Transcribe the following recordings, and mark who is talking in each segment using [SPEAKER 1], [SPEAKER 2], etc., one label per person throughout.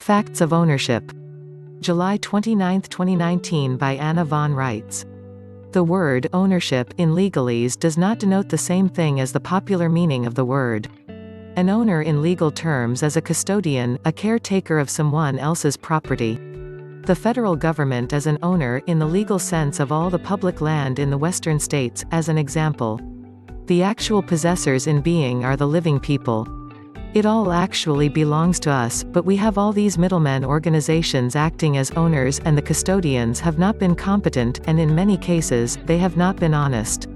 [SPEAKER 1] Facts of ownership. July 29, 2019 by Anna von Reitz. The word ownership in legalese does not denote the same thing as the popular meaning of the word. An owner in legal terms is a custodian, a caretaker of someone else's property. The federal government is an owner in the legal sense of all the public land in the western states, as an example. The actual possessors in being are the living people. It all actually belongs to us, but we have all these middlemen organizations acting as owners, and the custodians have not been competent, and in many cases, they have not been honest.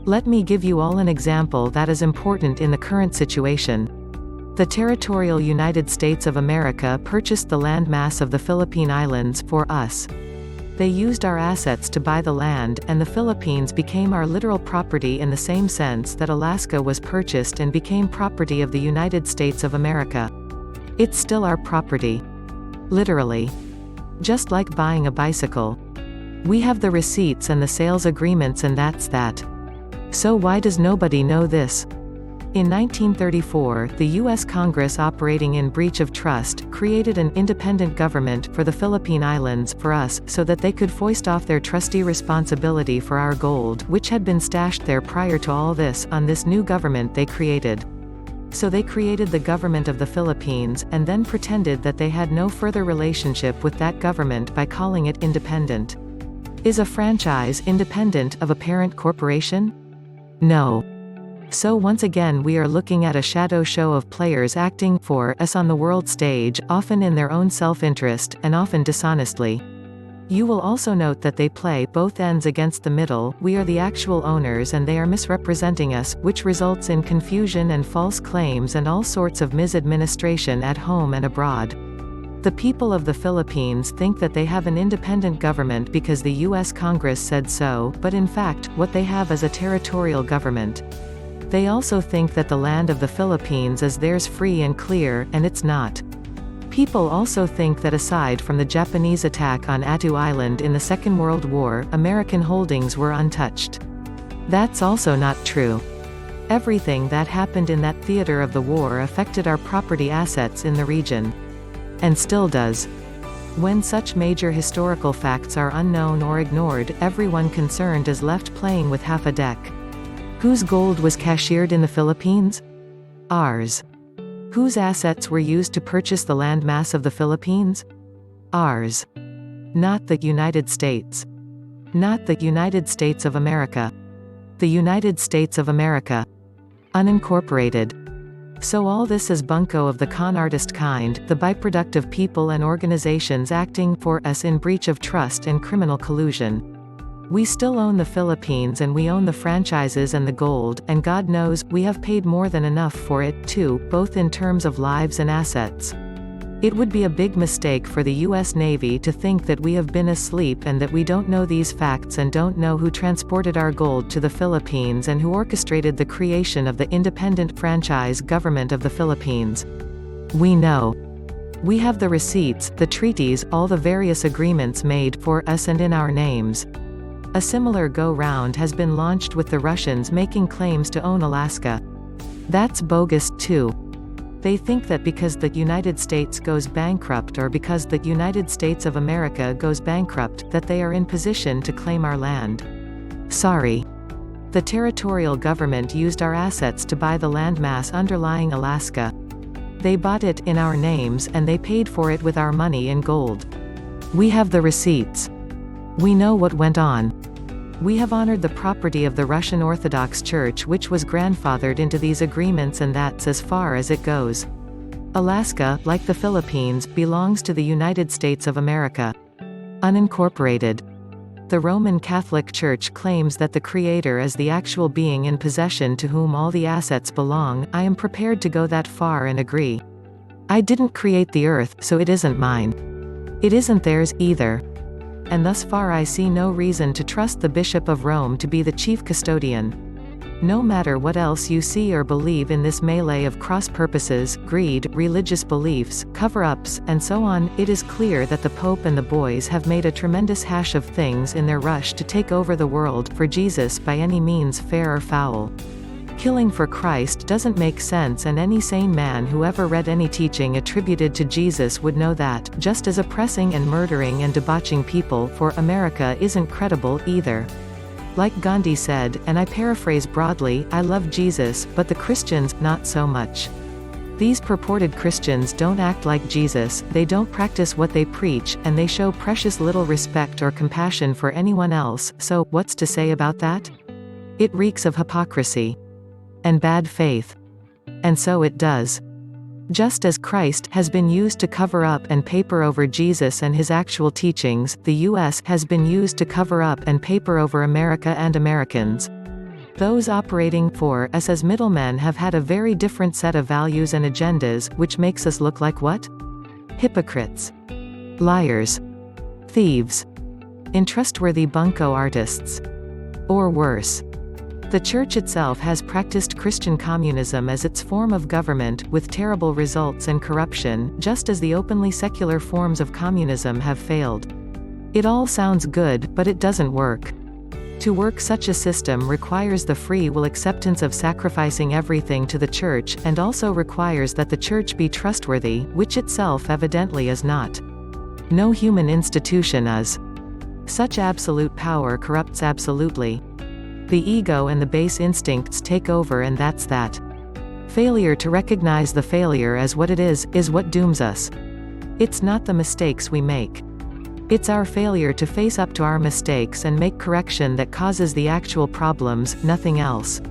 [SPEAKER 1] Let me give you all an example that is important in the current situation. The Territorial United States of America purchased the landmass of the Philippine Islands for us. They used our assets to buy the land, and the Philippines became our literal property in the same sense that Alaska was purchased and became property of the United States of America. It's still our property. Literally. Just like buying a bicycle. We have the receipts and the sales agreements, and that's that. So why does nobody know this? In 1934, the U.S. Congress, operating in breach of trust, created an independent government for the Philippine Islands, for us, so that they could foist off their trustee responsibility for our gold, which had been stashed there prior to all this, on this new government they created. So they created the government of the Philippines, and then pretended that they had no further relationship with that government by calling it independent. Is a franchise independent of a parent corporation? No. So once again we are looking at a shadow show of players acting for us on the world stage, often in their own self-interest, and often dishonestly. You will also note that they play both ends against the middle. We are the actual owners and they are misrepresenting us, which results in confusion and false claims and all sorts of misadministration at home and abroad. The people of the Philippines think that they have an independent government because the U.S. Congress said so, but in fact, what they have is a territorial government. They also think that the land of the Philippines is theirs free and clear, and it's not. People also think that aside from the Japanese attack on Attu Island in the Second World War, American holdings were untouched. That's also not true. Everything that happened in that theater of the war affected our property assets in the region. And still does. When such major historical facts are unknown or ignored, everyone concerned is left playing with half a deck. Whose gold was cashiered in the Philippines? Ours. Whose assets were used to purchase the landmass of the Philippines? Ours. Not the United States. Not the United States of America. The United States of America. Unincorporated. So all this is bunco of the con artist kind, the byproduct of people and organizations acting for us in breach of trust and criminal collusion. We still own the Philippines and we own the franchises and the gold, and God knows, we have paid more than enough for it, too, both in terms of lives and assets. It would be a big mistake for the U.S. Navy to think that we have been asleep and that we don't know these facts and don't know who transported our gold to the Philippines and who orchestrated the creation of the independent franchise government of the Philippines. We know. We have the receipts, the treaties, all the various agreements made for us and in our names. A similar go-round has been launched with the Russians making claims to own Alaska. That's bogus, too. They think that because the United States goes bankrupt or because the United States of America goes bankrupt, that they are in position to claim our land. Sorry. The territorial government used our assets to buy the landmass underlying Alaska. They bought it in our names and they paid for it with our money in gold. We have the receipts. We know what went on. We have honored the property of the Russian Orthodox Church, which was grandfathered into these agreements, and that's as far as it goes. Alaska, like the Philippines, belongs to the United States of America. Unincorporated. The Roman Catholic Church claims that the Creator is the actual being in possession to whom all the assets belong. I am prepared to go that far and agree. I didn't create the earth, so it isn't mine. It isn't theirs, either. And thus far I see no reason to trust the Bishop of Rome to be the chief custodian. No matter what else you see or believe in this melee of cross-purposes, greed, religious beliefs, cover-ups, and so on, it is clear that the Pope and the boys have made a tremendous hash of things in their rush to take over the world for Jesus by any means, fair or foul. Killing for Christ doesn't make sense, and any sane man who ever read any teaching attributed to Jesus would know that, just as oppressing and murdering and debauching people for America isn't credible either. Like Gandhi said, and I paraphrase broadly, I love Jesus, but the Christians, not so much. These purported Christians don't act like Jesus, they don't practice what they preach, and they show precious little respect or compassion for anyone else, so, what's to say about that? It reeks of hypocrisy. And bad faith. And so it does. Just as Christ has been used to cover up and paper over Jesus and his actual teachings, the U.S. has been used to cover up and paper over America and Americans. Those operating for us as middlemen have had a very different set of values and agendas, which makes us look like what? Hypocrites. Liars. Thieves. Untrustworthy bunco artists. Or worse. The Church itself has practiced Christian communism as its form of government, with terrible results and corruption, just as the openly secular forms of communism have failed. It all sounds good, but it doesn't work. To work such a system requires the free will acceptance of sacrificing everything to the Church, and also requires that the Church be trustworthy, which itself evidently is not. No human institution is. Such absolute power corrupts absolutely. The ego and the base instincts take over, and that's that. Failure to recognize the failure as what it is what dooms us. It's not the mistakes we make. It's our failure to face up to our mistakes and make correction that causes the actual problems, nothing else.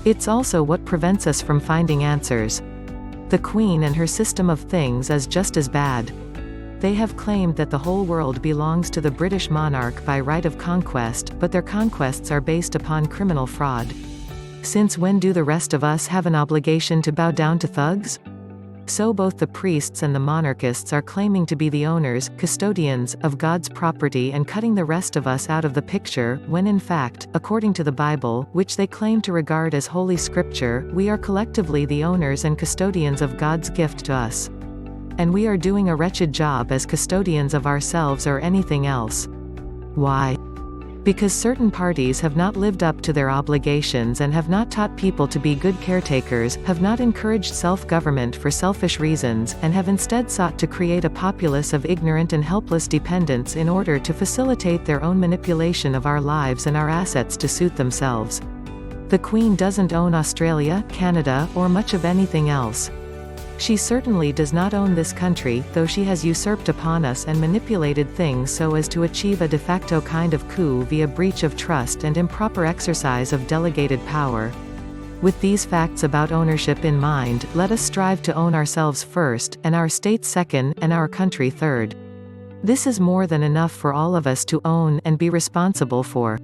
[SPEAKER 1] It's also what prevents us from finding answers. The Queen and her system of things is just as bad. They have claimed that the whole world belongs to the British monarch by right of conquest, but their conquests are based upon criminal fraud. Since when do the rest of us have an obligation to bow down to thugs? So both the priests and the monarchists are claiming to be the owners, custodians, of God's property and cutting the rest of us out of the picture, when in fact, according to the Bible, which they claim to regard as Holy Scripture, we are collectively the owners and custodians of God's gift to us. And we are doing a wretched job as custodians of ourselves or anything else. Why? Because certain parties have not lived up to their obligations and have not taught people to be good caretakers, have not encouraged self-government for selfish reasons, and have instead sought to create a populace of ignorant and helpless dependents in order to facilitate their own manipulation of our lives and our assets to suit themselves. The Queen doesn't own Australia, Canada, or much of anything else. She certainly does not own this country, though she has usurped upon us and manipulated things so as to achieve a de facto kind of coup via breach of trust and improper exercise of delegated power. With these facts about ownership in mind, let us strive to own ourselves first, and our state second, and our country third. This is more than enough for all of us to own and be responsible for.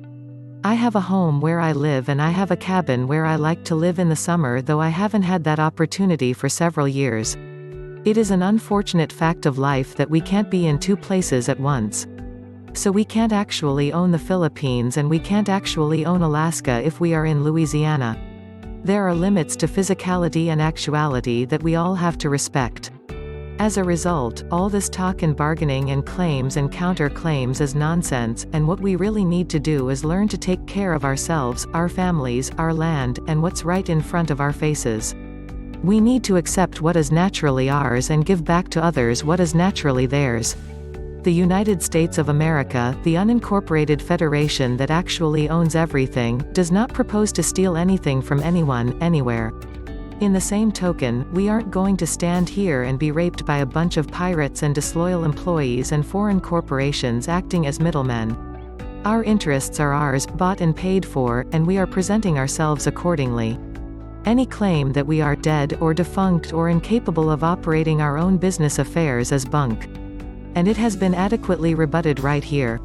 [SPEAKER 1] I have a home where I live, and I have a cabin where I like to live in the summer, though I haven't had that opportunity for several years. It is an unfortunate fact of life that we can't be in two places at once. So we can't actually own the Philippines and we can't actually own Alaska if we are in Louisiana. There are limits to physicality and actuality that we all have to respect. As a result, all this talk and bargaining and claims and counter-claims is nonsense, and what we really need to do is learn to take care of ourselves, our families, our land, and what's right in front of our faces. We need to accept what is naturally ours and give back to others what is naturally theirs. The United States of America, the unincorporated federation that actually owns everything, does not propose to steal anything from anyone, anywhere. In the same token, we aren't going to stand here and be raped by a bunch of pirates and disloyal employees and foreign corporations acting as middlemen. Our interests are ours, bought and paid for, and we are presenting ourselves accordingly. Any claim that we are dead or defunct or incapable of operating our own business affairs is bunk. And it has been adequately rebutted right here.